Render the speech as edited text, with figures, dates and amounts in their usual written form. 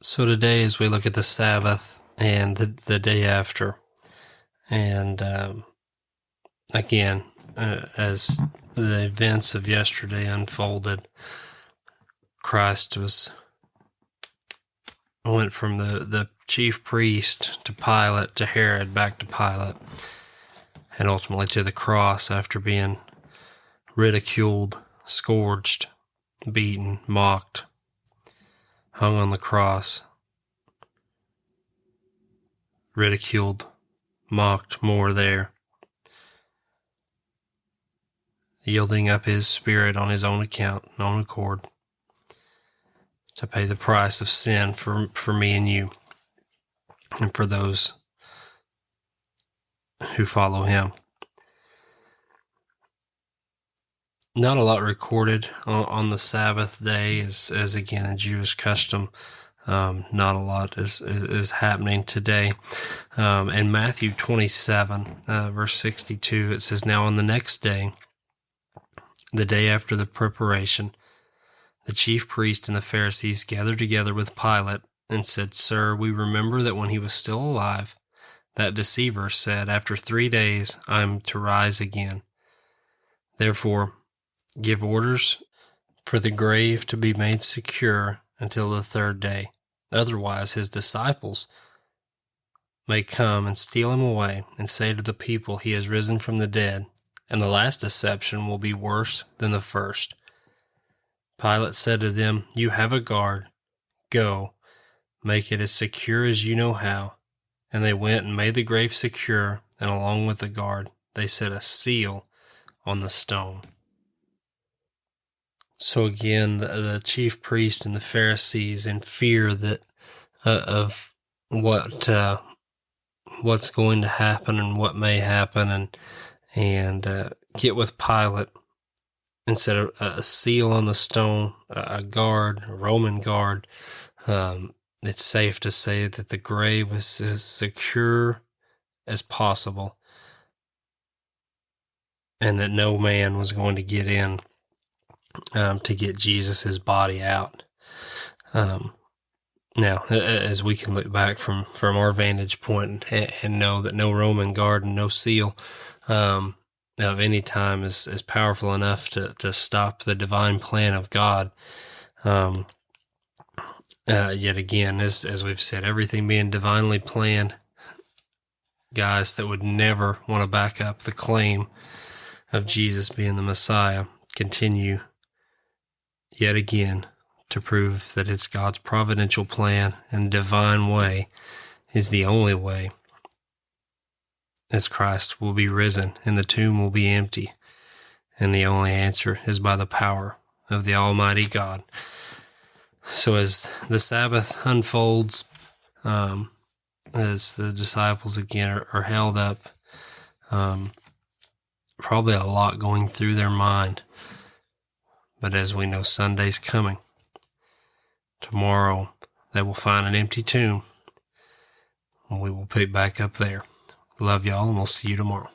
So today, as we look at the Sabbath and the day after, and again, as the events of yesterday unfolded, Christ went from the chief priest to Pilate to Herod, back to Pilate, and ultimately to the cross after being ridiculed, scourged, beaten, mocked, hung on the cross, ridiculed, mocked more there, yielding up his spirit on his own account, own accord, to pay the price of sin for me and you, and for those who follow him. Not a lot recorded on the Sabbath day, as again a Jewish custom. Not a lot is happening today. In Matthew 27, verse 62, it says, "Now on the next day, the day after the preparation, the chief priest and the Pharisees gathered together with Pilate and said, 'Sir, we remember that when he was still alive, that deceiver said, after 3 days I am to rise again. Therefore, give orders for the grave to be made secure until the 3rd day. Otherwise, his disciples may come and steal him away and say to the people, he has risen from the dead, and the last deception will be worse than the first.' Pilate said to them, 'You have a guard. Go, make it as secure as you know how.' And they went and made the grave secure, and along with the guard, they set a seal on the stone." So again, the chief priest and the Pharisees, in fear that of what's going to happen and what may happen, and get with Pilate and set a seal on the stone, a guard, a Roman guard. It's safe to say that the grave was as secure as possible, and that no man was going to get in to get Jesus' body out. Now, as we can look back from our vantage point and know that no Roman guard and no seal of any time is powerful enough to stop the divine plan of God. Yet again, as we've said, everything being divinely planned, guys that would never want to back up the claim of Jesus being the Messiah continue yet again to prove that it's God's providential plan and divine way is the only way, as Christ will be risen and the tomb will be empty, and the only answer is by the power of the Almighty God. So as the Sabbath unfolds, as the disciples again are held up, probably a lot going through their mind. But as we know, Sunday's coming. Tomorrow they will find an empty tomb, and we will pick back up there. Love y'all, and we'll see you tomorrow.